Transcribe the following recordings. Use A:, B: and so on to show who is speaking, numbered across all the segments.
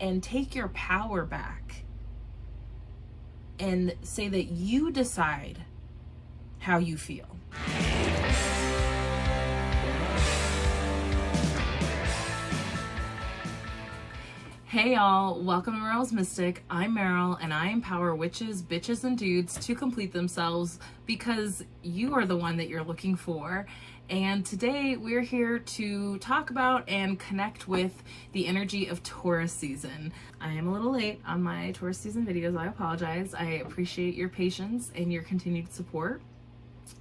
A: and take your power back and say that you decide how you feel. Hey y'all, welcome to Meryl's Mystic. I'm Meryl and I empower witches, bitches, and dudes to complete themselves because you are the one that you're looking for. And today we're here to talk about and connect with the energy of Taurus season. I am a little late on my Taurus season videos. I apologize. I appreciate your patience and your continued support.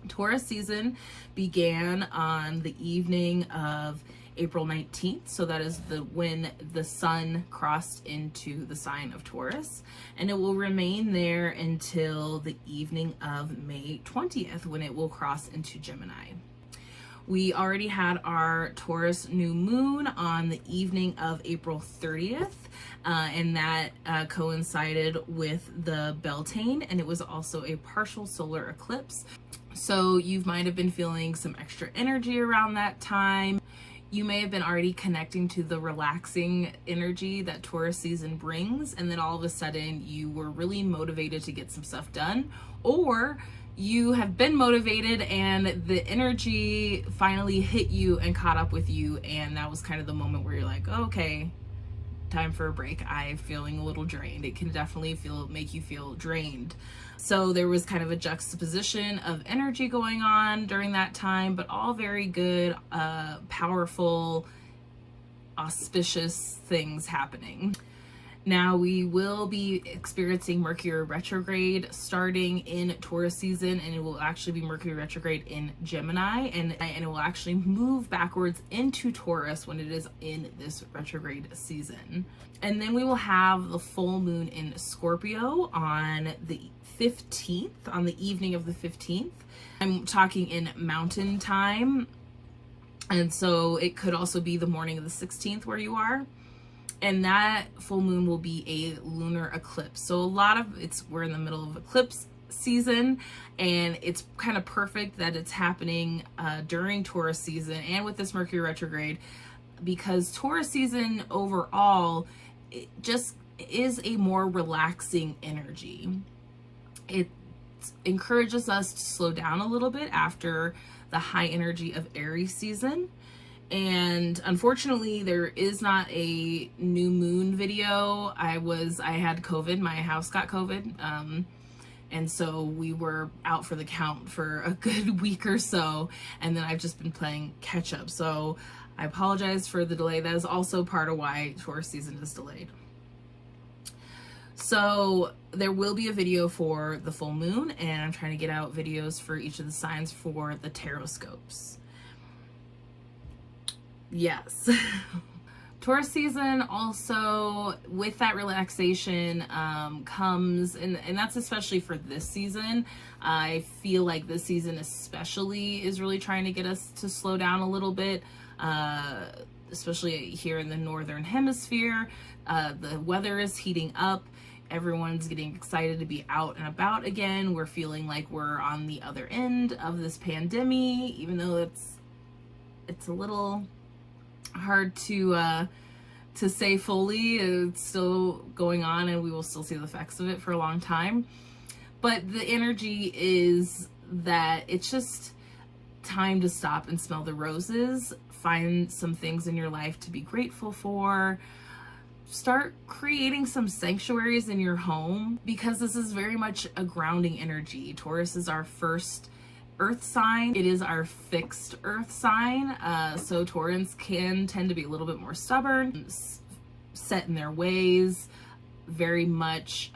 A: Taurus season began on the evening of April 19th, so that is when the sun crossed into the sign of Taurus, and it will remain there until the evening of May 20th when it will cross into Gemini. We already had our Taurus New Moon on the evening of April 30th, and that coincided with the Beltane, and it was also a partial solar eclipse. So you might have been feeling some extra energy around that time. You may have been already connecting to the relaxing energy that Taurus season brings, and then all of a sudden you were really motivated to get some stuff done, or you have been motivated and the energy finally hit you and caught up with you, and that was kind of the moment where you're like, oh, okay, time for a break. I'm feeling a little drained. It can definitely make you feel drained. So there was kind of a juxtaposition of energy going on during that time, but all very good, powerful, auspicious things happening. Now we will be experiencing Mercury retrograde starting in Taurus season, and it will actually be Mercury retrograde in Gemini, and it will actually move backwards into Taurus when it is in this retrograde season. And then we will have the full moon in Scorpio on the 15th, on the evening of the 15th. I'm talking in mountain time, and so it could also be the morning of the 16th where you are. And that full moon will be a lunar eclipse. So we're in the middle of eclipse season, and it's kind of perfect that it's happening during Taurus season and with this Mercury retrograde, because Taurus season overall, it just is a more relaxing energy. It encourages us to slow down a little bit after the high energy of Aries season. And unfortunately, there is not a new moon video. I had COVID, my house got COVID. And so we were out for the count for a good week or so. And then I've just been playing catch up. So I apologize for the delay. That is also part of why Taurus season is delayed. So there will be a video for the full moon, and I'm trying to get out videos for each of the signs for the tarot scopes. Yes. Taurus season also, with that relaxation comes, and that's especially for this season. I feel like this season especially is really trying to get us to slow down a little bit, especially here in the northern hemisphere. The weather is heating up. Everyone's getting excited to be out and about again. We're feeling like we're on the other end of this pandemic, even though it's a little hard to say fully. It's still going on, and we will still see the effects of it for a long time. But the energy is that it's just time to stop and smell the roses. Find some things in your life to be grateful for. Start creating some sanctuaries in your home, because this is very much a grounding energy. Taurus is our first earth sign. It is our fixed earth sign. So Taurans can tend to be a little bit more stubborn, set in their ways, very much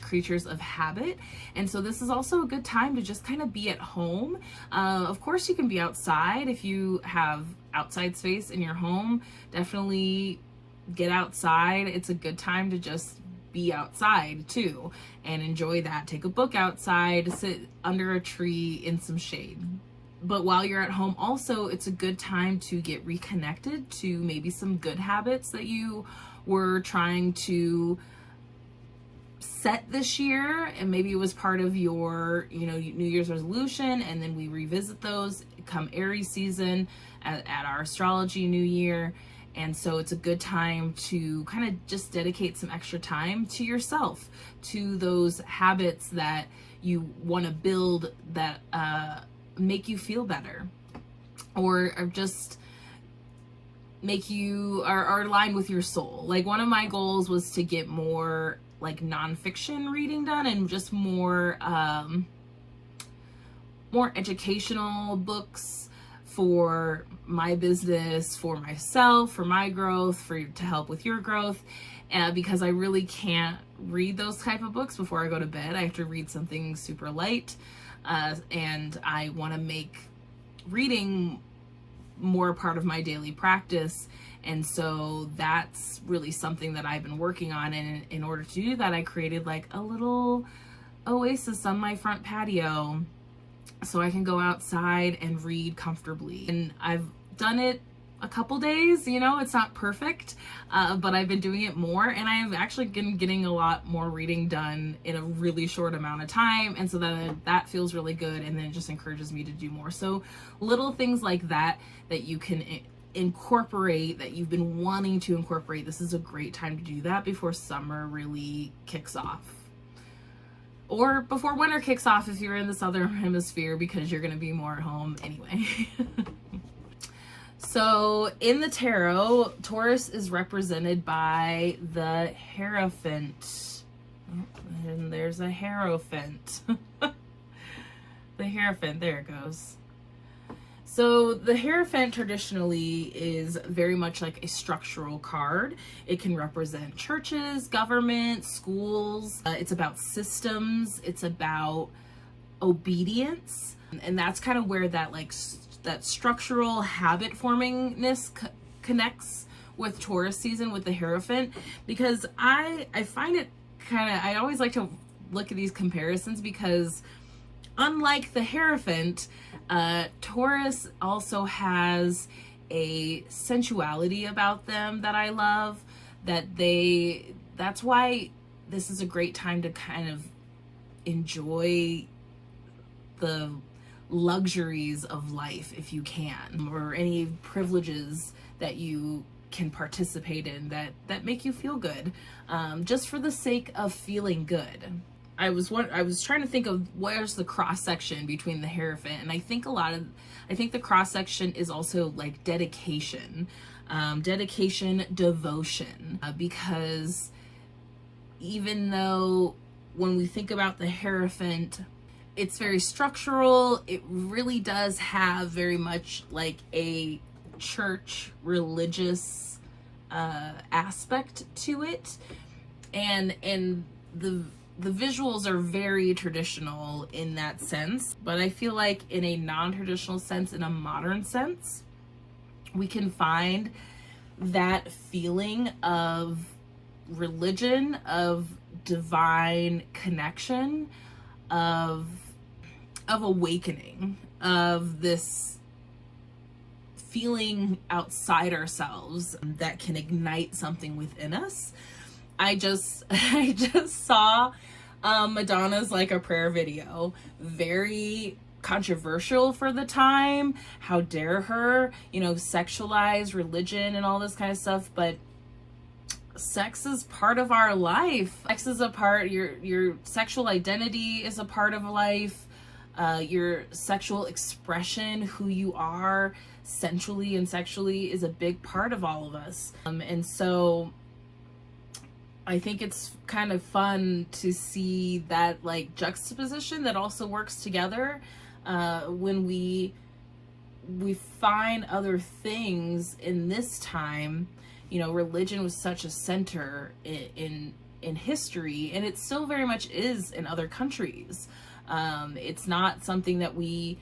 A: creatures of habit. And so this is also a good time to just kind of be at home. Of course you can be outside if you have outside space in your home. Definitely get outside. It's a good time to just be outside too and enjoy that. Take a book outside, sit under a tree in some shade. But while you're at home also, it's a good time to get reconnected to maybe some good habits that you were trying to set this year, and maybe it was part of your, New Year's resolution, and then we revisit those come Aries season at our astrology new year. And so it's a good time to kind of just dedicate some extra time to yourself, to those habits that you want to build that make you feel better, or just make you are aligned with your soul. Like, one of my goals was to get more like nonfiction reading done, and just more educational books for my business, for myself, for my growth, to help with your growth. Because I really can't read those type of books before I go to bed. I have to read something super light, and I want to make reading more a part of my daily practice. And so that's really something that I've been working on. And in order to do that, I created like a little oasis on my front patio, so I can go outside and read comfortably. And I've done it a couple days, it's not perfect, but I've been doing it more, and I've actually been getting a lot more reading done in a really short amount of time. And so that feels really good, and then it just encourages me to do more. So little things like that you can incorporate, that you've been wanting to incorporate, this is a great time to do that before summer really kicks off. Or before winter kicks off if you're in the southern hemisphere, because you're going to be more at home anyway. So in the tarot, Taurus is represented by the Hierophant. And there's a Hierophant. The Hierophant, there it goes. So the Hierophant traditionally is very much like a structural card. It can represent churches, government, schools. It's about systems. It's about obedience. And that's kind of where that that structural habit formingness connects with Taurus season, with the Hierophant, because I find it I always like to look at these comparisons, because unlike the Hierophant, Taurus also has a sensuality about them that I love, that's why this is a great time to kind of enjoy the luxuries of life if you can, or any privileges that you can participate in that make you feel good, just for the sake of feeling good. I was trying to think of where's the cross section between the Hierophant, and I think the cross section is also like dedication, devotion, because even though when we think about the Hierophant, it's very structural, it really does have very much like a church religious aspect to it, and the visuals are very traditional in that sense. But I feel like in a non-traditional sense, in a modern sense, we can find that feeling of religion, of divine connection, of awakening, of this feeling outside ourselves that can ignite something within us. I just saw Madonna's Like a Prayer video, very controversial for the time. How dare her, sexualize religion and all this kind of stuff, but sex is part of our life. Sex is a part, your sexual identity is a part of life. Your sexual expression, who you are sensually and sexually, is a big part of all of us. And so I think it's kind of fun to see that like juxtaposition that also works together when we find other things in this time. Religion was such a center in history, and it still very much is in other countries. It's not something that we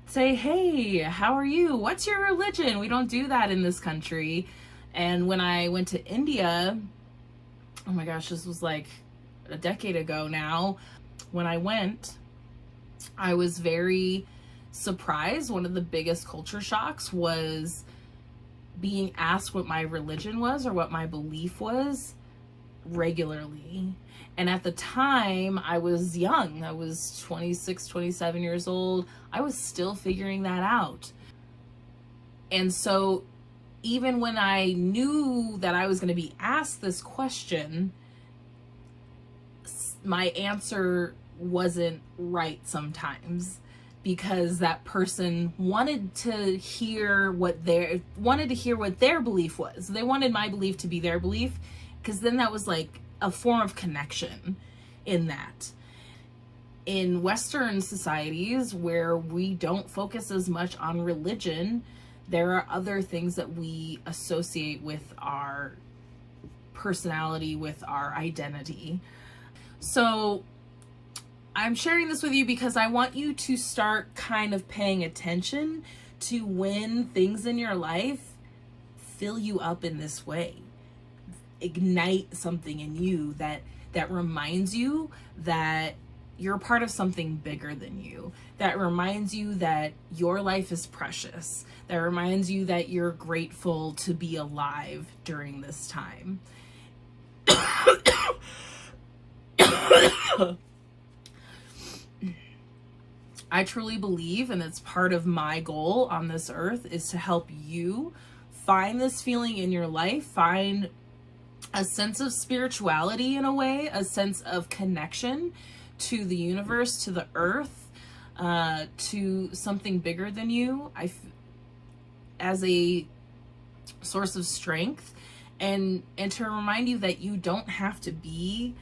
A: say, hey, how are you? What's your religion? We don't do that in this country. And when I went to India, oh my gosh, this was like a decade ago now. When I went, I was very surprised. One of the biggest culture shocks was being asked what my religion was or what my belief was regularly. And at the time, I was young. I was 26, 27 years old. I was still figuring that out. And so even when I knew that I was going to be asked this question, my answer wasn't right sometimes, because that person wanted to hear what their belief was. They wanted my belief to be their belief, because then that was like a form of connection in that. In Western societies where we don't focus as much on religion, there are other things that we associate with our personality, with our identity. So I'm sharing this with you because I want you to start kind of paying attention to when things in your life fill you up in this way, ignite something in you that reminds you that you're part of something bigger than you, that reminds you that your life is precious, that reminds you that you're grateful to be alive during this time. I truly believe, and it's part of my goal on this earth, is to help you find this feeling in your life, find a sense of spirituality in a way, a sense of connection to the universe, to the earth, to something bigger than you, as a source of strength, and to remind you that you don't have to be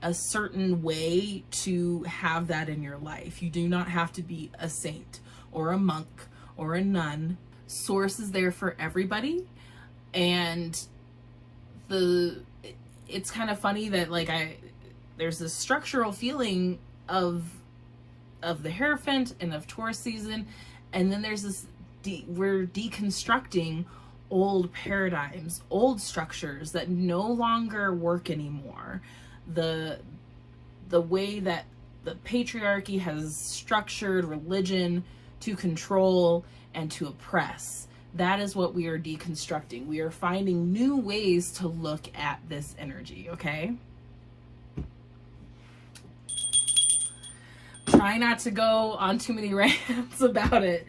A: a certain way to have that in your life. You do not have to be a saint or a monk or a nun. Source is there for everybody, and it's kind of funny that there's this structural feeling of the Hierophant and of Taurus season, and then there's this we're deconstructing old paradigms, old structures that no longer work anymore. The way that the patriarchy has structured religion to control and to oppress, that is what we are deconstructing. We are finding new ways to look at this energy, okay? Try not to go on too many rants about it.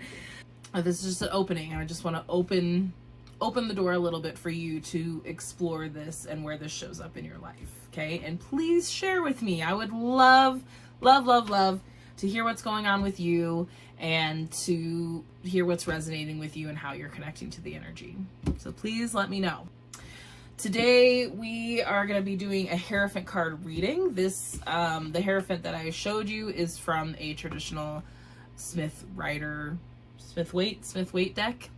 A: This is just an opening. I just want to open the door a little bit for you to explore this and where this shows up in your life, okay? And please share with me. I would love, love, love, love to hear what's going on with you and to hear what's resonating with you and how you're connecting to the energy. So please let me know. Today we are going to be doing a Hierophant card reading. This, the Hierophant that I showed you is from a traditional Smith-Waite deck,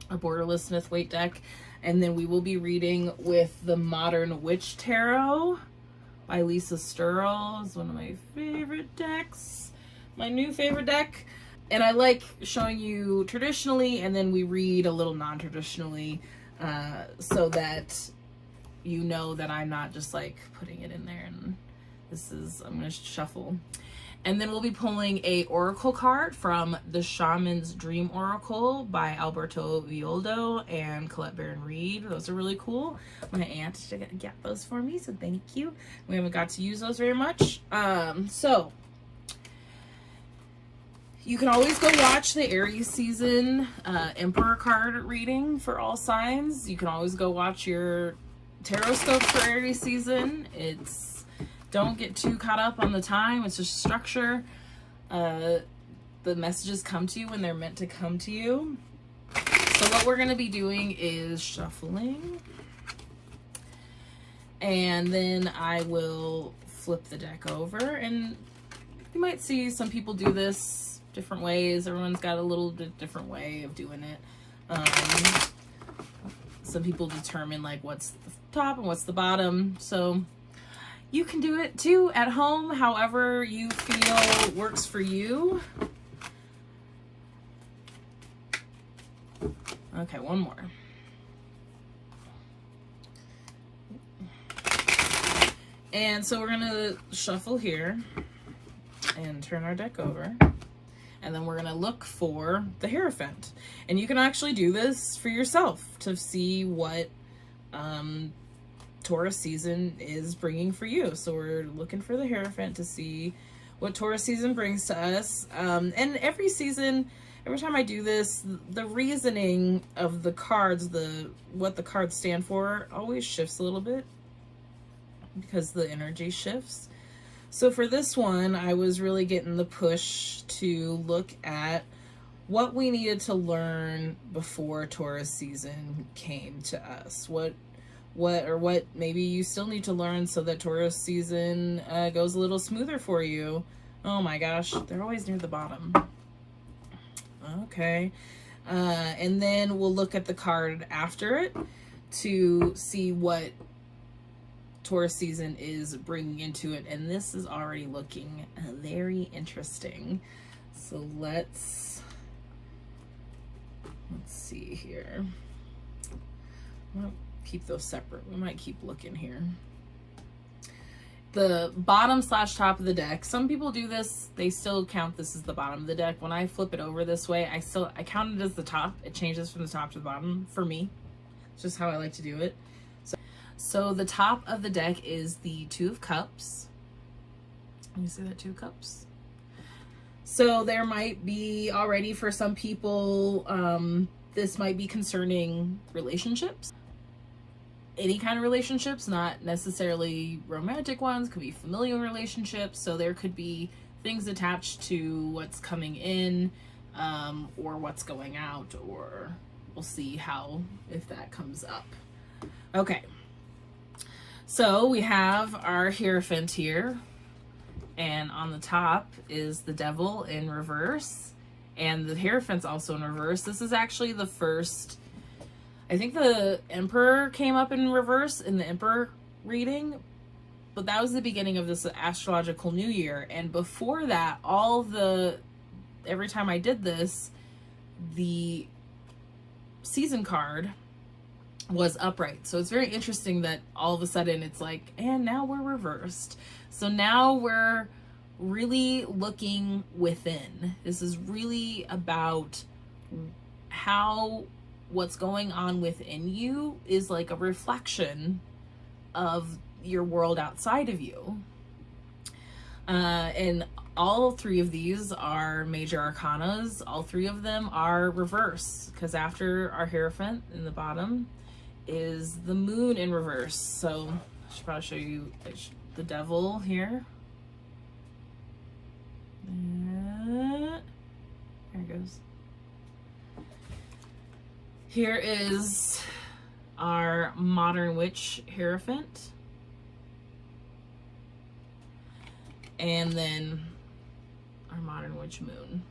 A: a borderless Smith-Waite deck. And then we will be reading with the Modern Witch Tarot by Lisa Sturrell. It's one of my favorite decks, my new favorite deck. And I like showing you traditionally, and then we read a little non-traditionally, so that you know that I'm not just like putting it in there and I'm going to shuffle. And then we'll be pulling a oracle card from The Shaman's Dream Oracle by Alberto Villoldo and Colette Baron Reed. Those are really cool. My aunt got those for me, so thank you. We haven't got to use those very much. So you can always go watch the Aries season Emperor card reading for all signs. You can always go watch your tarot scope for Aries season. Don't get too caught up on the time. It's just structure. The messages come to you when they're meant to come to you. So what we're going to be doing is shuffling. And then I will flip the deck over. And you might see some people do this different ways. Everyone's got a little bit different way of doing it. Some people determine like what's the top and what's the bottom. So you can do it too at home, however you feel works for you. Okay, one more. And so we're gonna shuffle here and turn our deck over. And then we're gonna look for the Hierophant. And you can actually do this for yourself to see what Taurus season is bringing for you. So we're looking for the Hierophant to see what Taurus season brings to us. And every season, every time I do this, the reasoning of the cards, what the cards stand for, always shifts a little bit because the energy shifts. So for this one, I was really getting the push to look at what we needed to learn before Taurus season came to us. What maybe you still need to learn so that Taurus season goes a little smoother for you. Oh my gosh, they're always near the bottom. Okay. And then we'll look at the card after it to see what Taurus season is bringing into it. And this is already looking very interesting. So let's see here. I'll keep those separate. We might keep looking here. The bottom / top of the deck. Some people do this. They still count this as the bottom of the deck. When I flip it over this way, I count it as the top. It changes from the top to the bottom for me. It's just how I like to do it. So the top of the deck is the Two of Cups. Let me see that Two of Cups. So there might be already for some people, this might be concerning relationships. Any kind of relationships, not necessarily romantic ones, could be familial relationships. So there could be things attached to what's coming in, or what's going out, or we'll see if that comes up. Okay. So we have our Hierophant here, and on the top is the Devil in reverse, and the Hierophant's also in reverse. This is actually the first, I think the Emperor came up in reverse in the Emperor reading, but that was the beginning of this astrological new year. And before that, every time I did this, the season card was upright. So it's very interesting that all of a sudden it's like, and now we're reversed. So now we're really looking within. This is really about how what's going on within you is like a reflection of your world outside of you. And all three of these are major arcanas. All three of them are reverse, because after our Hierophant in the bottom is the Moon in reverse. So I should probably show you the Devil here. There it goes. Here is our Modern Witch Hierophant. And then our Modern Witch Moon.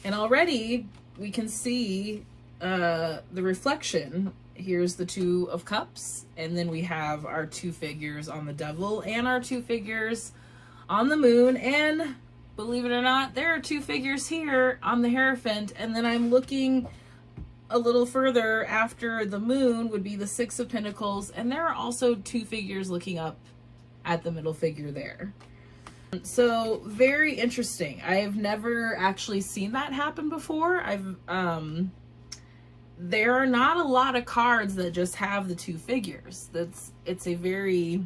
A: And already we can see the reflection. Here's the Two of Cups, and then we have our two figures on the Devil and our two figures on the Moon, and believe it or not, there are two figures here on the Hierophant. And then I'm looking a little further after the Moon would be the Six of Pentacles, and there are also two figures looking up at the middle figure there. So very interesting. I've never actually seen that happen before. There are not a lot of cards that just have the two figures. It's a very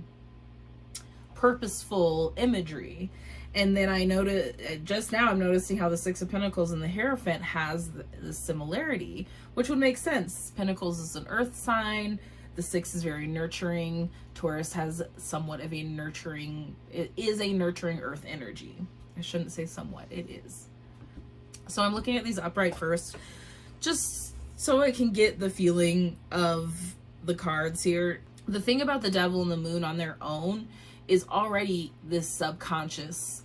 A: purposeful imagery. And then I noticed, just now I'm noticing how the Six of Pentacles and the Hierophant has the similarity, which would make sense. Pentacles is an earth sign. The Six is very nurturing. Taurus has somewhat of a nurturing, it is a nurturing earth energy. I shouldn't say somewhat, it is. So I'm looking at these upright first, just so I can get the feeling of the cards here. The thing about the Devil and the Moon on their own is already this subconscious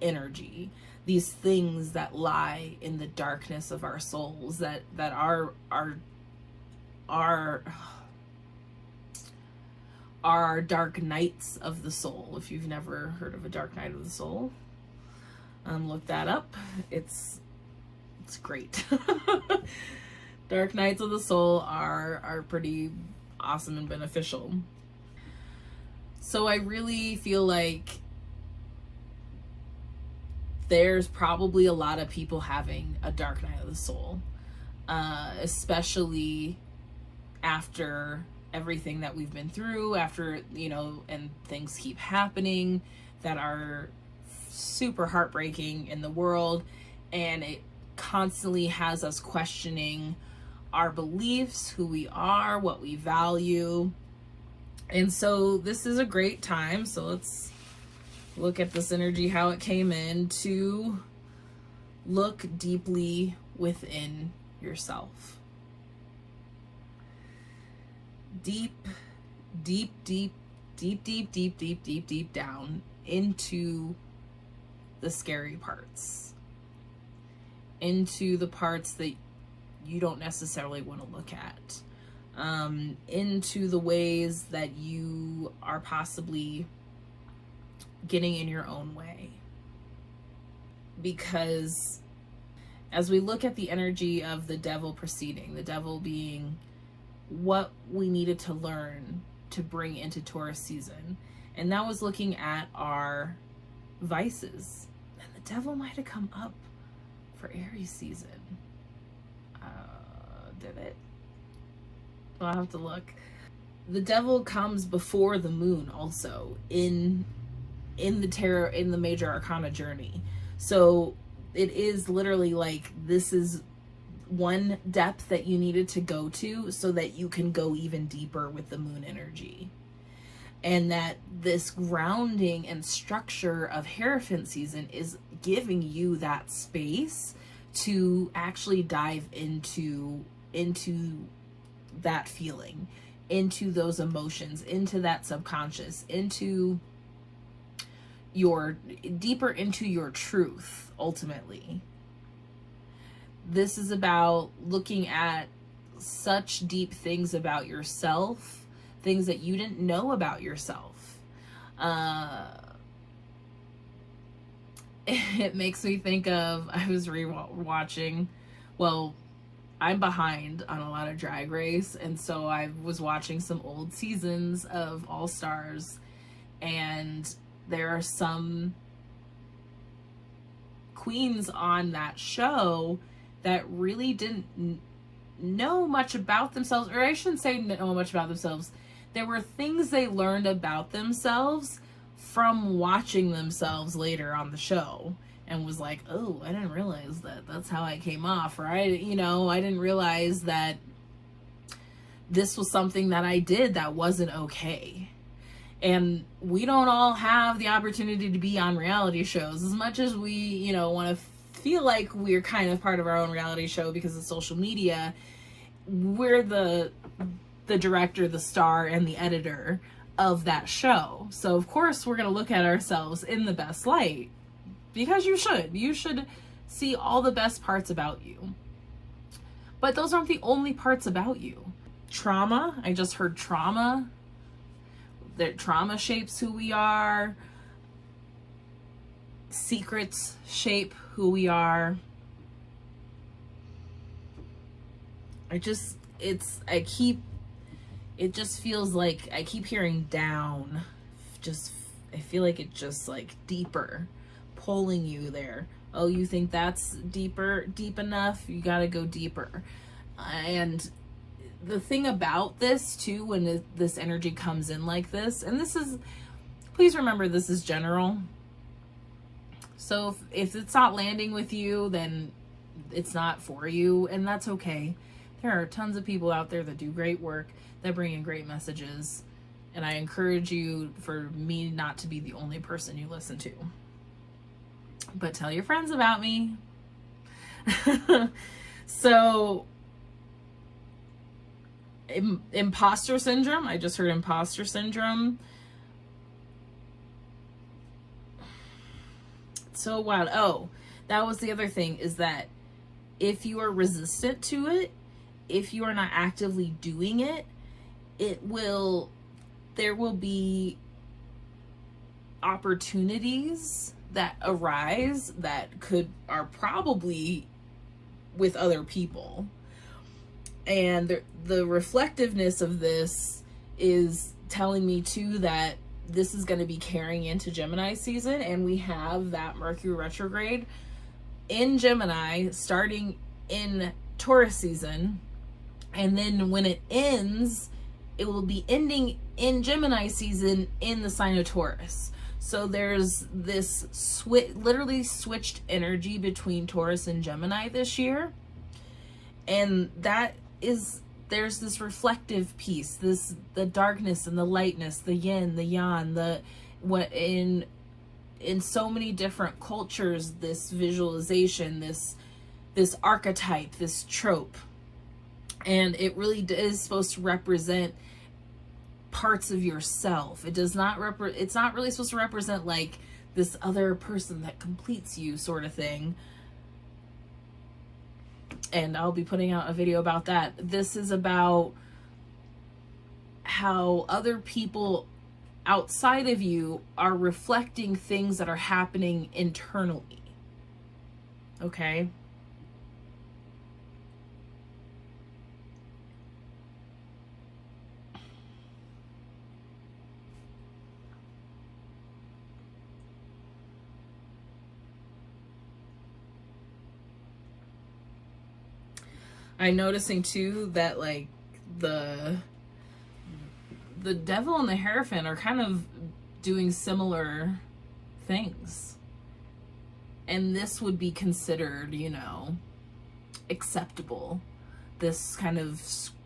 A: energy, these things that lie in the darkness of our souls, that are dark nights of the soul. If you've never heard of a dark night of the soul, look that up. It's great. Dark nights of the soul are pretty awesome and beneficial. So I really feel like there's probably a lot of people having a dark night of the soul, especially after everything that we've been through, after, and things keep happening that are super heartbreaking in the world, and it constantly has us questioning our beliefs, who we are, what we value. And so this is a great time. So let's look at this energy, how it came in, to look deeply within yourself. Deep down into the scary parts, into the parts that you don't necessarily want to look at, into the ways that you are possibly getting in your own way. Because as we look at the energy of the devil proceeding, the devil being what we needed to learn to bring into Taurus season, and that was looking at our vices, and the devil might have come up for Aries season. Did it? I'll have to look. The devil comes before the moon also in the tarot, in the major arcana journey. So it is literally like, this is one depth that you needed to go to so that you can go even deeper with the moon energy. And that this grounding and structure of Hierophant season is giving you that space to actually dive into that feeling, into those emotions, into that subconscious, into deeper into your truth, ultimately. This is about looking at such deep things about yourself, things that you didn't know about yourself. It makes me think of, I was rewatching, well, I'm behind on a lot of Drag Race, and so I was watching some old seasons of All Stars, and there are some queens on that show that really didn't know much about themselves, or I shouldn't say know much about themselves. There were things they learned about themselves from watching themselves later on the show, and was like, oh, I didn't realize that that's how I came off, or I didn't realize that this was something that I did that wasn't okay. And we don't all have the opportunity to be on reality shows as much as we, want to feel like we're kind of part of our own reality show because of social media. We're the director, the star, and the editor of that show. So of course we're going to look at ourselves in the best light, because you should see all the best parts about you. But those aren't the only parts about you. Trauma, I just heard trauma. That trauma shapes who we are. Secrets shape who we are. It just feels like I keep hearing down. I feel like it's just like deeper, pulling you there. Oh, you think that's deep enough? You gotta go deeper. And the thing about this too, when this energy comes in like this, and please remember this is general. So if it's not landing with you, then it's not for you, and that's okay. There are tons of people out there that do great work, that bring in great messages, and I encourage you, for me not to be the only person you listen to. But tell your friends about me. So, imposter syndrome. I just heard imposter syndrome. So wild. Oh, that was the other thing, is that if you are resistant to it, if you are not actively doing it, there will be opportunities that arise that are probably with other people. And the reflectiveness of this is telling me too that this is going to be carrying into Gemini season, and we have that Mercury retrograde in Gemini starting in Taurus season, and then when it ends, it will be ending in Gemini season in the sign of Taurus. So there's this literally switched energy between Taurus and Gemini this year. And there's this reflective piece, the darkness and the lightness, the yin, the yang, in so many different cultures, this visualization, this archetype, this trope. And it really is supposed to represent parts of yourself. It's not really supposed to represent like this other person that completes you sort of thing. And I'll be putting out a video about that. This is about how other people outside of you are reflecting things that are happening internally. Okay? I'm noticing too that like the devil and the Hierophant are kind of doing similar things. And this would be considered, you know, acceptable. This kind of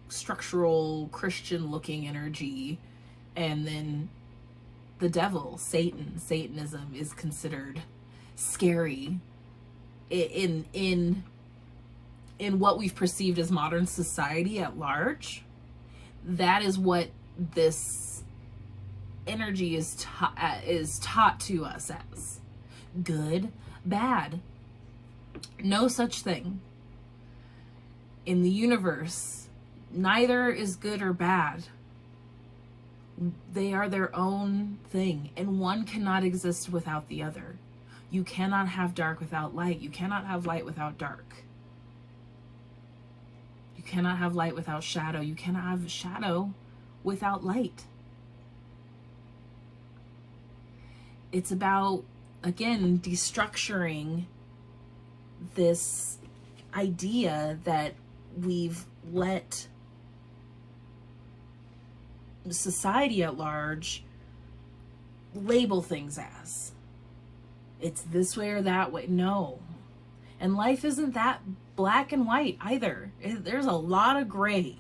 A: structural Christian looking energy. And then the devil, Satanism is considered scary in what we've perceived as modern society at large. That is what this energy is taught to us as. Good, bad. No such thing. In the universe, neither is good or bad. They are their own thing, and one cannot exist without the other. You cannot have dark without light. You cannot have light without dark. You cannot have light without shadow. You cannot have shadow without light. It's about, again, destructuring this idea that we've let society at large label things as. It's this way or that way. No. And life isn't that black and white either. There's a lot of gray.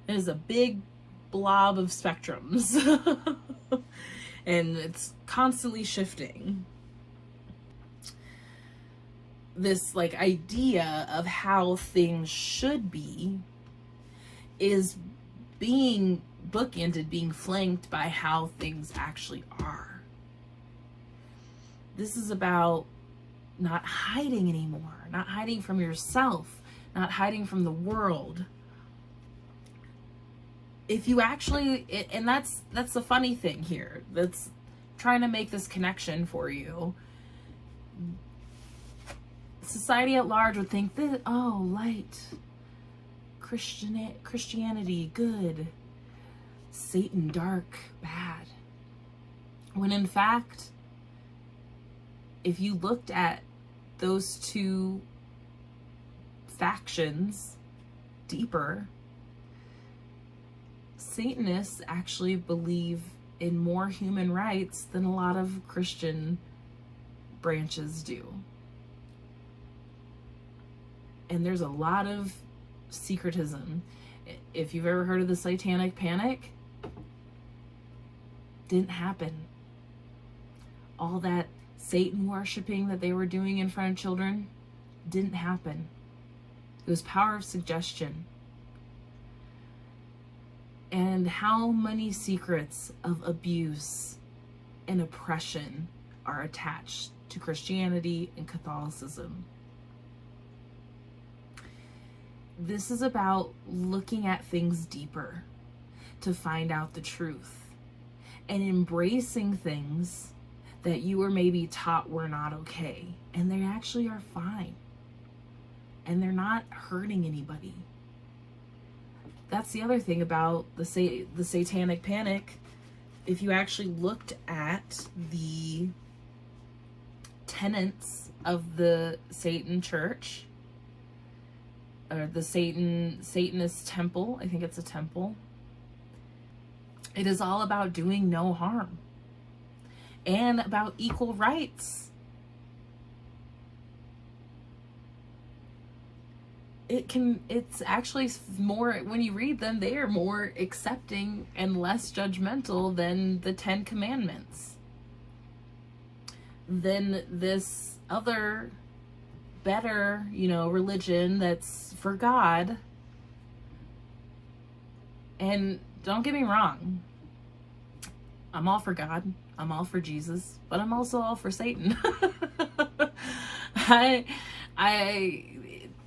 A: There's a big blob of spectrums. And it's constantly shifting. This like idea of how things should be is being bookended, being flanked by how things actually are. This is about not hiding anymore, not hiding from yourself, not hiding from the world. If you actually, and that's the funny thing here, that's trying to make this connection for you. Society at large would think that, oh, light, Christianity, good, Satan, dark, bad. When in fact, if you looked at those two factions deeper, Satanists actually believe in more human rights than a lot of Christian branches do. And there's a lot of secretism. If you've ever heard of the Satanic Panic, didn't happen. All that Satan worshiping that they were doing in front of children didn't happen. It was power of suggestion. And how many secrets of abuse and oppression are attached to Christianity and Catholicism? This is about looking at things deeper to find out the truth and embracing things that you were maybe taught were not okay, and they actually are fine, and they're not hurting anybody. That's the other thing about the Satanic Panic. If you actually looked at the tenets of the Satan Church, or the Satanist temple, I think it's a temple, it is all about doing no harm. and about equal rights. It's actually more, when you read them, they are more accepting and less judgmental than the 10 Commandments, than this other better, religion that's for God. And don't get me wrong, I'm all for God, I'm all for Jesus, but I'm also all for Satan.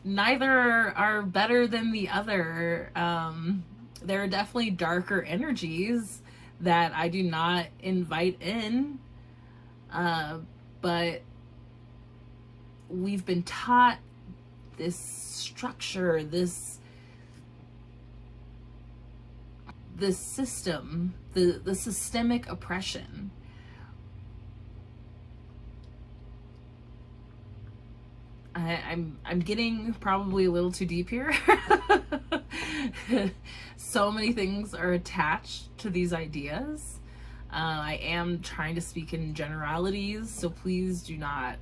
A: Neither are better than the other. There are definitely darker energies that I do not invite in, but we've been taught this structure, this system, the systemic oppression. I'm getting probably a little too deep here. So many things are attached to these ideas. I am trying to speak in generalities, so please do not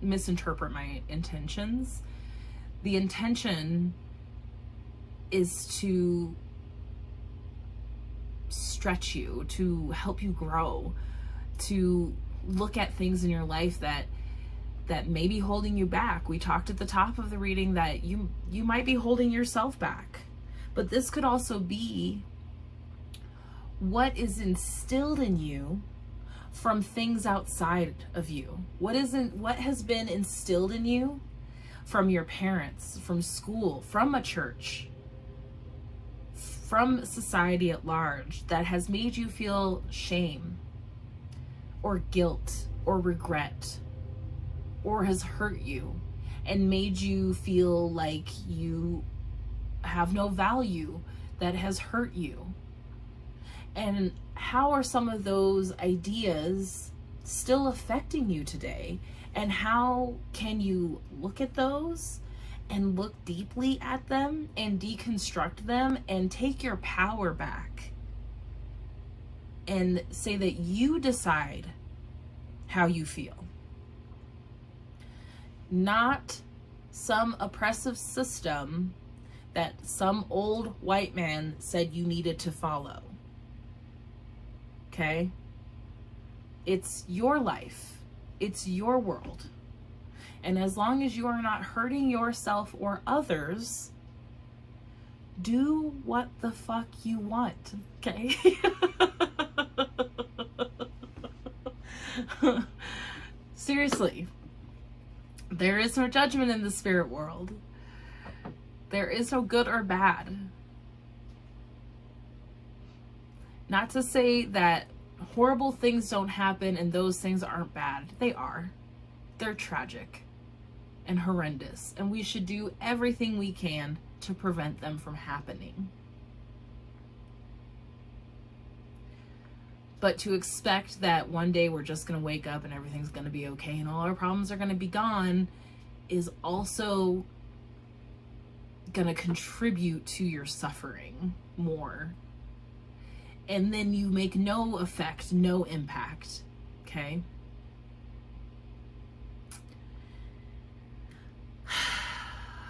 A: misinterpret my intentions. The intention is to stretch you, to help you grow, to look at things in your life that may be holding you back. We talked at the top of the reading that you might be holding yourself back, but this could also be what is instilled in you from things outside of you. What has been instilled in you from your parents, from school, from a church, from society at large, that has made you feel shame or guilt or regret, or has hurt you and made you feel like you have no value, that has hurt you. And how are some of those ideas still affecting you today? And how can you look at those and look deeply at them and deconstruct them and take your power back and say that you decide how you feel? Not some oppressive system that some old white man said you needed to follow. Okay? It's your life. It's your world. And as long as you are not hurting yourself or others, do what the fuck you want. Okay? Seriously. There is no judgment in the spirit world. There is no good or bad. Not to say that horrible things don't happen and those things aren't bad. They are. They're tragic and horrendous, and we should do everything we can to prevent them from happening. But to expect that one day we're just going to wake up and everything's going to be okay and all our problems are going to be gone is also going to contribute to your suffering more. And then you make no effect, no impact. Okay?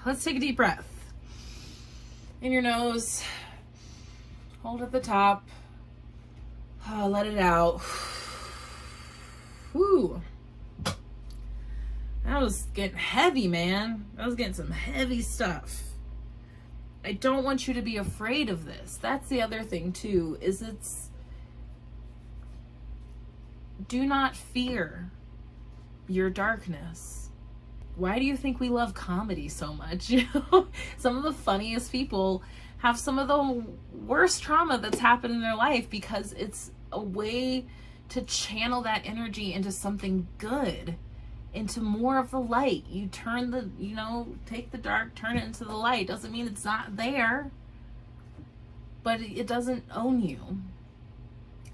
A: Let's take a deep breath. In your nose. Hold at the top. Oh, let it out. Whew. That was getting heavy, man. I was getting some heavy stuff. I don't want you to be afraid of this. That's the other thing too, is do not fear your darkness. Why do you think we love comedy so much? You know, some of the funniest people have some of the worst trauma that's happened in their life because it's a way to channel that energy into something good, into more of the light. You turn take the dark, turn it into the light. Doesn't mean it's not there, but it doesn't own you.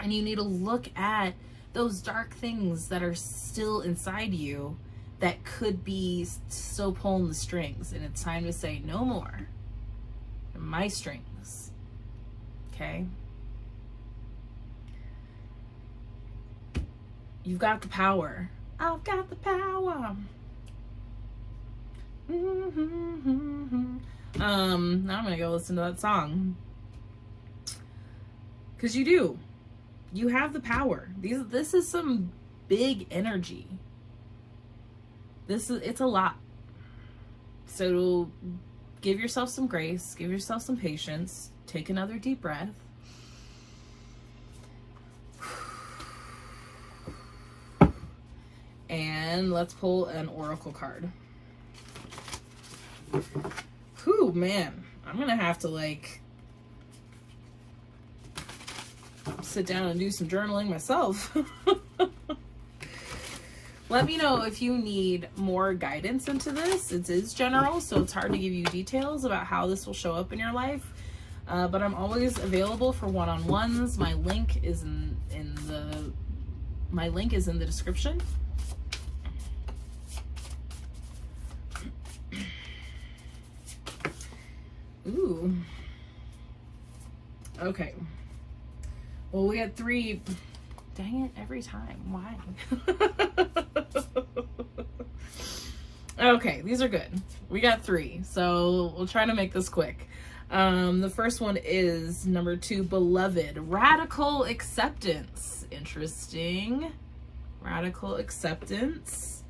A: And you need to look at those dark things that are still inside you that could be still pulling the strings. And it's time to say, no more. My strings. Okay? You've got the power. I've got the power. Now I'm gonna go listen to that song. Because you do. You have the power. This is some big energy. It's a lot. So give yourself some grace, give yourself some patience, take another deep breath. And let's pull an oracle card. Whew, man. I'm gonna have to like sit down and do some journaling myself. Let me know if you need more guidance into this. It is general, so it's hard to give you details about how this will show up in your life. But I'm always available for one-on-ones. My link is in the description. Ooh. Okay. Well, we had 3. Dang it, every time. Why? Okay, these are good. We got 3, so we'll try to make this quick. The first one is number 2, beloved. Radical acceptance. Interesting. Radical acceptance.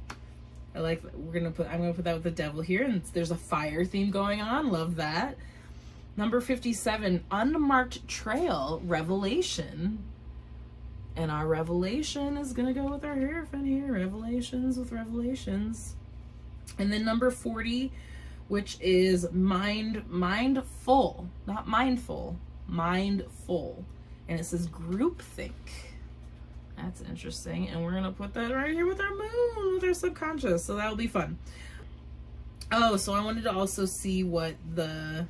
A: I like, I'm gonna put that with the devil here, and there's a fire theme going on. Love that. Number 57, unmarked trail, revelation. And our revelation is gonna go with our Hierophant here. Revelations with revelations. And then number 40, which is mindful, not mindful, mindful. And it says groupthink. That's interesting. And we're gonna put that right here with our moon, with our subconscious. So that'll be fun. Oh, so I wanted to also see what the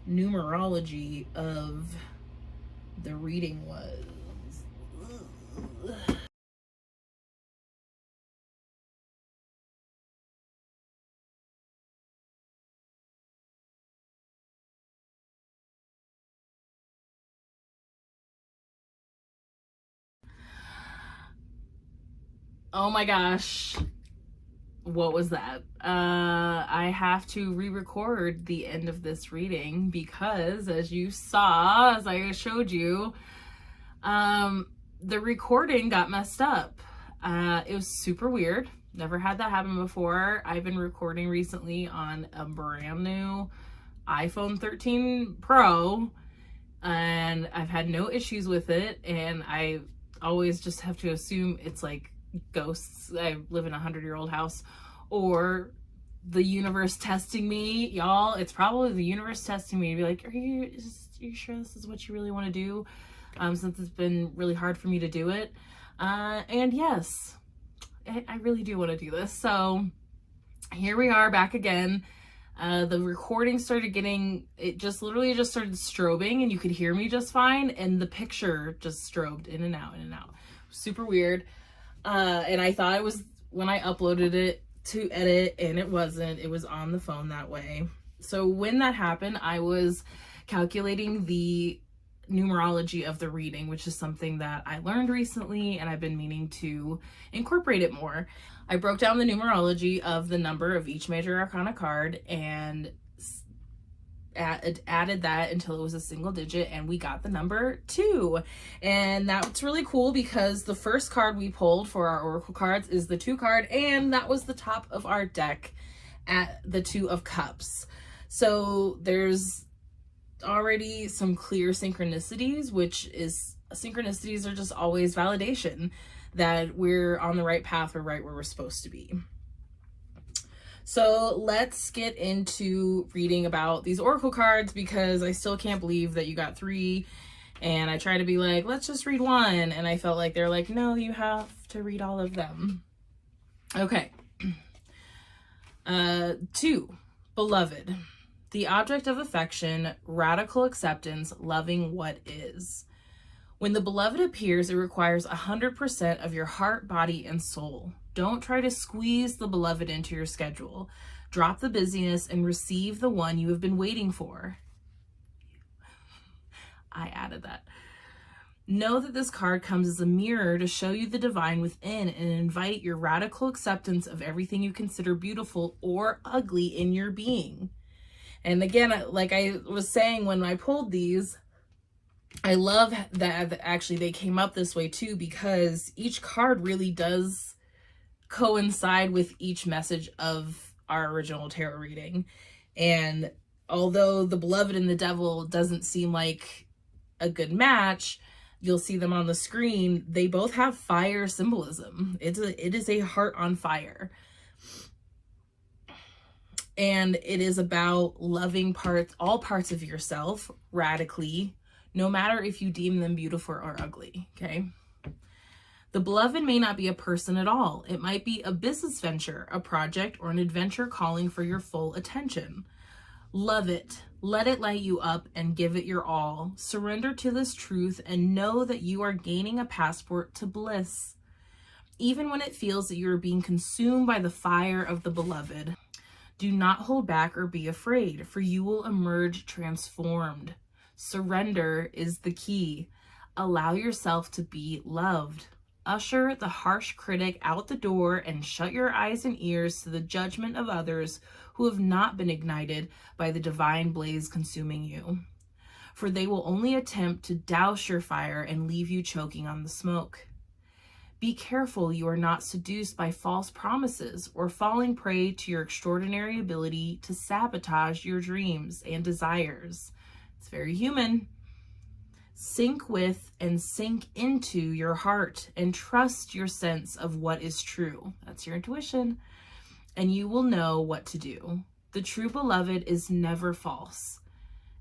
A: numerology of the reading was. Oh my gosh. What was that? I have to re-record the end of this reading because, as you saw, as I showed you, the recording got messed up. It was super weird. Never had that happen before. I've been recording recently on a brand new iPhone 13 Pro, and I've had no issues with it, and I always just have to assume it's like ghosts. I live in a 100-year-old house, or the universe testing me. Y'all, it's probably the universe testing me to be like, are you sure this is what you really want to do? Since it's been really hard for me to do it. And yes, I really do want to do this. So here we are back again. The recording started literally just started strobing, and you could hear me just fine. And the picture just strobed in and out, in and out. Super weird. And I thought it was when I uploaded it to edit, and it wasn't. It was on the phone that way. So when that happened, I was calculating the numerology of the reading, which is something that I learned recently, and I've been meaning to incorporate it more. I broke down the numerology of the number of each major arcana card and added that until it was a single digit, and we got the number 2. And that's really cool because the first card we pulled for our oracle cards is the 2 card, and that was the top of our deck at the 2 of Cups. So there's already some clear synchronicities, which is, synchronicities are just always validation that we're on the right path, or right where we're supposed to be. So let's get into reading about these oracle cards, because I still can't believe that you got 3, and I try to be like, let's just read 1, and I felt like they're like, no, you have to read all of them. Okay. 2, beloved. The object of affection, radical acceptance, loving what is. When the beloved appears, it requires 100% of your heart, body, and soul. Don't try to squeeze the beloved into your schedule. Drop the busyness and receive the one you have been waiting for. I added that. Know that this card comes as a mirror to show you the divine within and invite your radical acceptance of everything you consider beautiful or ugly in your being. And again, like I was saying when I pulled these, I love that actually they came up this way too, because each card really does coincide with each message of our original tarot reading. And although the Beloved and the Devil doesn't seem like a good match, you'll see them on the screen. They both have fire symbolism. It is a heart on fire. And it is about loving all parts of yourself radically, no matter if you deem them beautiful or ugly, okay? The Beloved may not be a person at all. It might be a business venture, a project, or an adventure calling for your full attention. Love it. Let it light you up and give it your all. Surrender to this truth and know that you are gaining a passport to bliss. Even when it feels that you are being consumed by the fire of the Beloved, do not hold back or be afraid, for you will emerge transformed. Surrender is the key. Allow yourself to be loved. Usher the harsh critic out the door and shut your eyes and ears to the judgment of others who have not been ignited by the divine blaze consuming you. For they will only attempt to douse your fire and leave you choking on the smoke. Be careful you are not seduced by false promises or falling prey to your extraordinary ability to sabotage your dreams and desires. It's very human. Sink with and sink into your heart and trust your sense of what is true. That's your intuition. And you will know what to do. The true Beloved is never false.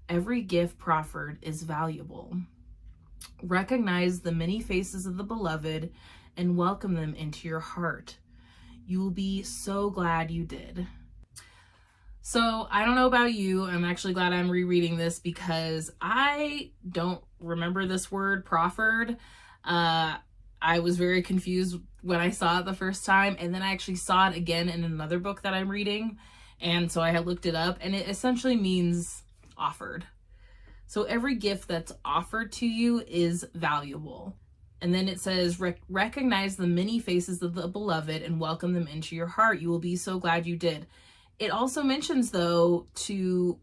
A: Every gift proffered is valuable. Recognize the many faces of the Beloved and welcome them into your heart. You will be so glad you did. So I don't know about you. I'm actually glad I'm rereading this because I don't remember this word proffered. I was very confused when I saw it the first time, and then I actually saw it again in another book that I'm reading. And so I had looked it up, and it essentially means offered. So every gift that's offered to you is valuable. And then it says, recognize the many faces of the Beloved and welcome them into your heart. You will be so glad you did. It also mentions, though, to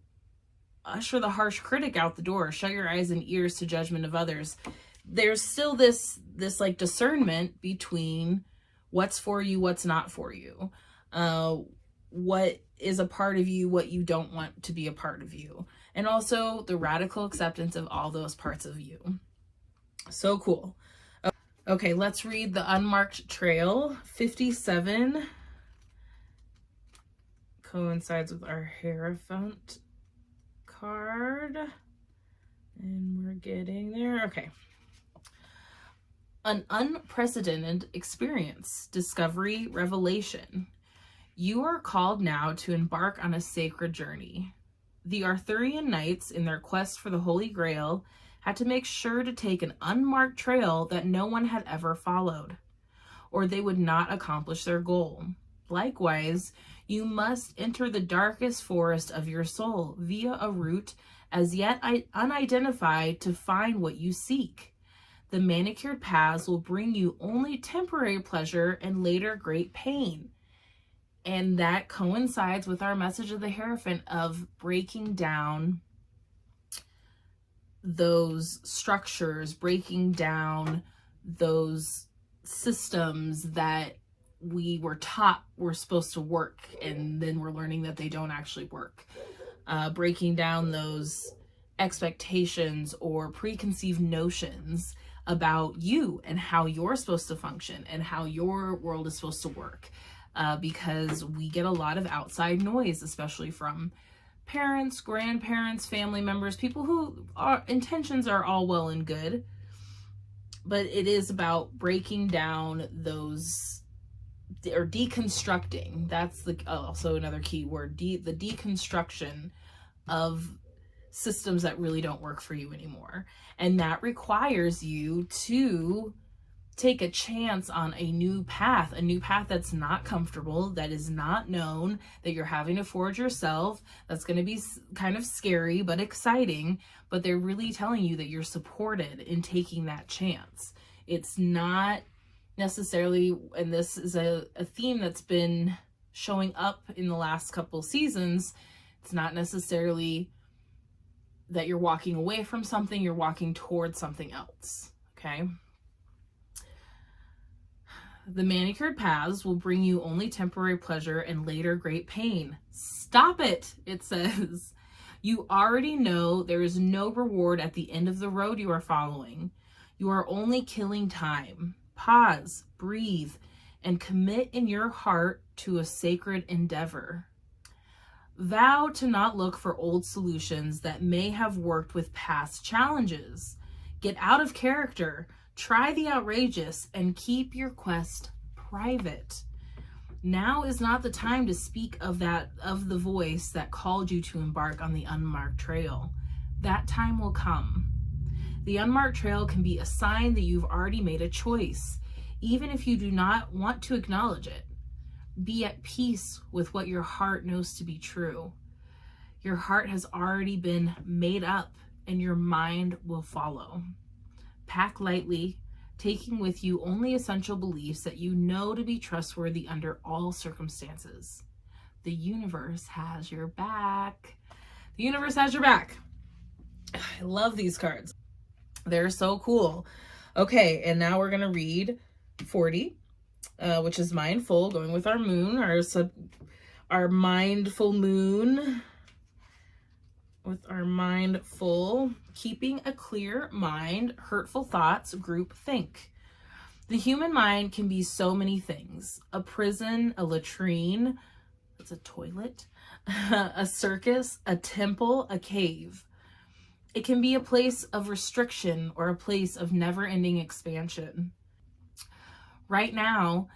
A: usher the harsh critic out the door, shut your eyes and ears to judgment of others. There's still this like discernment between what's for you, what's not for you, what is a part of you, what you don't want to be a part of you, and also the radical acceptance of all those parts of you. So cool. Okay, let's read the Unmarked Trail. 57 coincides with our Hierophant card. And we're getting there. Okay. An unprecedented experience, discovery, revelation. You are called now to embark on a sacred journey. The Arthurian knights, in their quest for the Holy Grail, had to make sure to take an unmarked trail that no one had ever followed, or they would not accomplish their goal. Likewise, you must enter the darkest forest of your soul via a route as yet unidentified to find what you seek. The manicured paths will bring you only temporary pleasure and later great pain. And that coincides with our message of the Hierophant of breaking down those structures, breaking down those systems that we were taught were supposed to work, and then we're learning that they don't actually work. Breaking down those expectations or preconceived notions about you and how you're supposed to function and how your world is supposed to work. Because we get a lot of outside noise, especially from parents, grandparents, family members, people who intentions are all well and good, but it is about breaking down those, or deconstructing. That's also another key word, the deconstruction of systems that really don't work for you anymore. And that requires you to take a chance on a new path that's not comfortable, that is not known, that you're having to forge yourself. That's going to be kind of scary, but exciting. But they're really telling you that you're supported in taking that chance. It's not necessarily, and this is a theme that's been showing up in the last couple seasons, it's not necessarily that you're walking away from something, you're walking towards something else, okay? The manicured paths will bring you only temporary pleasure and later great pain. Stop it, it says. You already know there is no reward at the end of the road you are following. You are only killing time. Pause, breathe, and commit in your heart to a sacred endeavor. Vow to not look for old solutions that may have worked with past challenges. Get out of character. Try the outrageous and keep your quest private. Now is not the time to speak of the voice that called you to embark on the unmarked trail. That time will come. The unmarked trail can be a sign that you've already made a choice, even if you do not want to acknowledge it. Be at peace with what your heart knows to be true. Your heart has already been made up, and your mind will follow. Pack lightly, taking with you only essential beliefs that you know to be trustworthy under all circumstances. The universe has your back. The universe has your back. I love these cards. They're so cool. Okay, and now we're going to read 40, which is mindful, going with our moon, our mindful moon. With our mind full, keeping a clear mind, hurtful thoughts, group think. The human mind can be so many things. A prison, a latrine, that's a toilet, a circus, a temple, a cave. It can be a place of restriction or a place of never-ending expansion. Right now,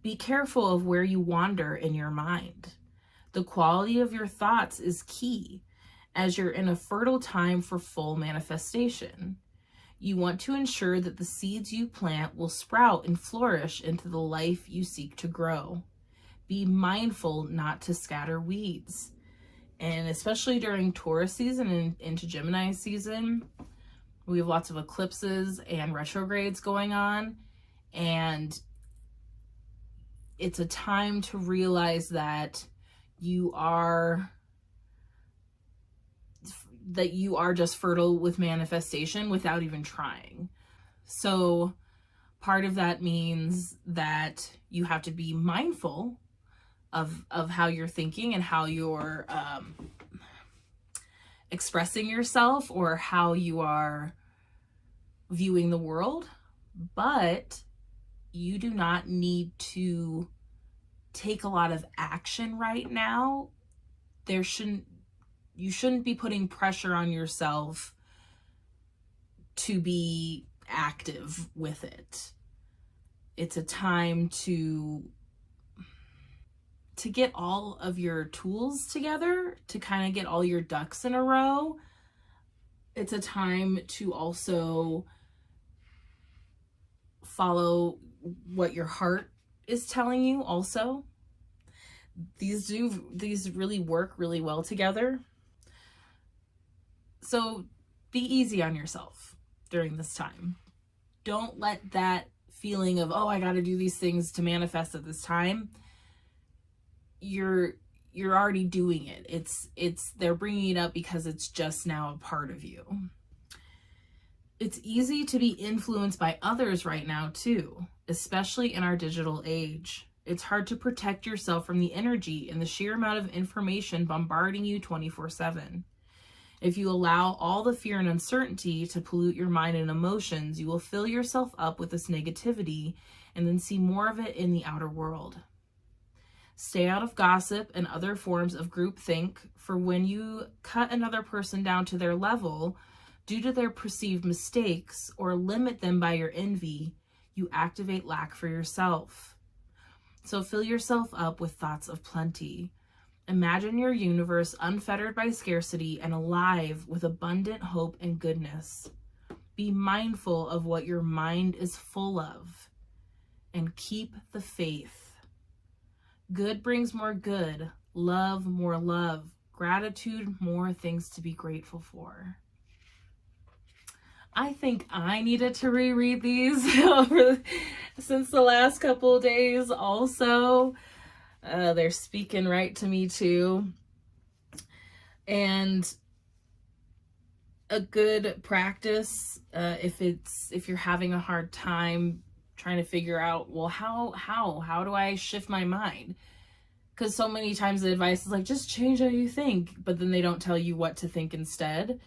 A: be careful of where you wander in your mind. The quality of your thoughts is key, as you're in a fertile time for full manifestation. You want to ensure that the seeds you plant will sprout and flourish into the life you seek to grow. Be mindful not to scatter weeds. And especially during Taurus season and into Gemini season, we have lots of eclipses and retrogrades going on. And it's a time to realize that you are just fertile with manifestation without even trying. So part of that means that you have to be mindful of how you're thinking and how you're expressing yourself or how you are viewing the world. But you do not need to take a lot of action right now. You shouldn't be putting pressure on yourself to be active with it. It's a time to get all of your tools together, to kind of get all your ducks in a row. It's a time to also follow what your heart is telling you also. These really work really well together. So be easy on yourself during this time. Don't let that feeling of, oh, I got to do these things to manifest at this time. You're already doing it. They're bringing it up because it's just now a part of you. It's easy to be influenced by others right now too, especially in our digital age. It's hard to protect yourself from the energy and the sheer amount of information bombarding you 24/7. If you allow all the fear and uncertainty to pollute your mind and emotions, you will fill yourself up with this negativity and then see more of it in the outer world. Stay out of gossip and other forms of groupthink, for when you cut another person down to their level due to their perceived mistakes or limit them by your envy, you activate lack for yourself. So fill yourself up with thoughts of plenty. Imagine your universe unfettered by scarcity and alive with abundant hope and goodness. Be mindful of what your mind is full of and keep the faith. Good brings more good, love more love, gratitude more things to be grateful for. I think I needed to reread these since the last couple of days also. They're speaking right to me too. And a good practice, if you're having a hard time trying to figure out, well, how do I shift my mind? Because so many times the advice is like, just change how you think, but then they don't tell you what to think instead.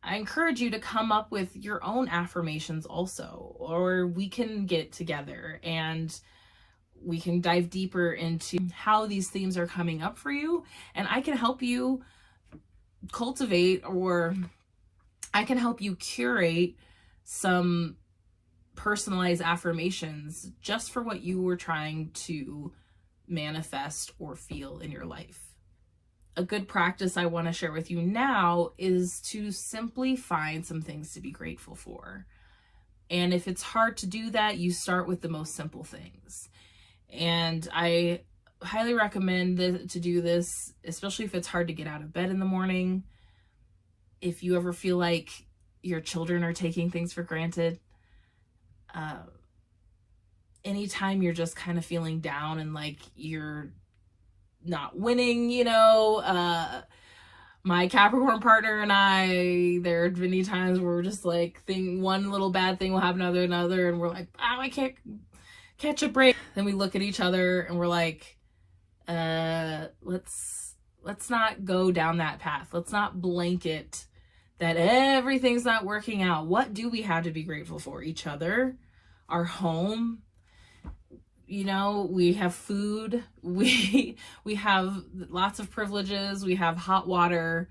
A: I encourage you to come up with your own affirmations also, or we can get together and we can dive deeper into how these themes are coming up for you, and I can help you cultivate, or I can help you curate some personalized affirmations just for what you were trying to manifest or feel in your life. A good practice I want to share with you now is to simply find some things to be grateful for. And if it's hard to do that, you start with the most simple things. And I highly recommend to do this, especially if it's hard to get out of bed in the morning. If you ever feel like your children are taking things for granted, anytime you're just kind of feeling down and like you're not winning, my Capricorn partner and I, there have been many times where we're just like, one little bad thing will happen to another, and we're like, oh, I can't catch a break. Then we look at each other and we're like, let's not go down that path. Let's not blanket that everything's not working out. What do we have to be grateful for? Each other, our home. We have food, we have lots of privileges, we have hot water.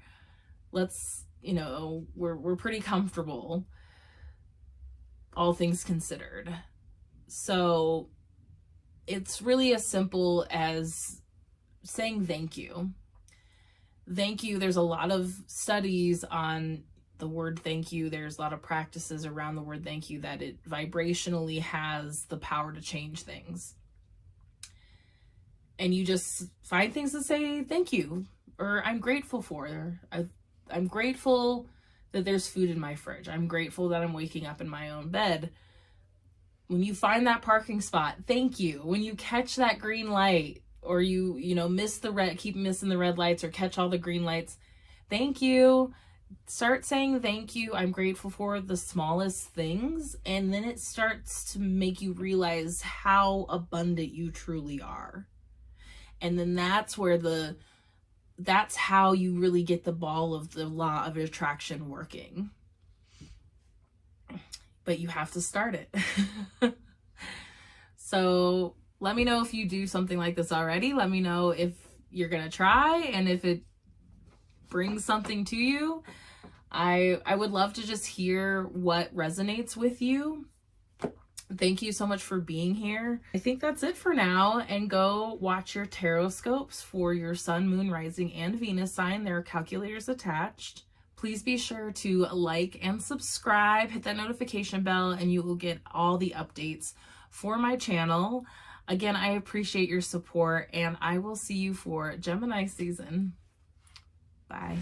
A: We're pretty comfortable, all things considered. So it's really as simple as saying thank you. Thank you. There's a lot of studies on the word thank you. There's a lot of practices around the word thank you that it vibrationally has the power to change things. And you just find things to say thank you, or I'm grateful for. I'm grateful that there's food in my fridge. I'm grateful that I'm waking up in my own bed. When you find that parking spot, thank you. When you catch that green light, or you keep missing the red lights, or catch all the green lights, thank you. Start saying thank you. I'm grateful for the smallest things, and then it starts to make you realize how abundant you truly are. And then that's how you really get the ball of the law of attraction working. But you have to start it. So let me know if you do something like this already. Let me know if you're going to try, and if it brings something to you. I would love to just hear what resonates with you. Thank you so much for being here. I think that's it for now, and go watch your tarot scopes for your sun, moon, rising, and Venus sign. There are calculators attached. Please be sure to like and subscribe, hit that notification bell, and you will get all the updates for my channel. Again, I appreciate your support, and I will see you for Gemini season. Bye.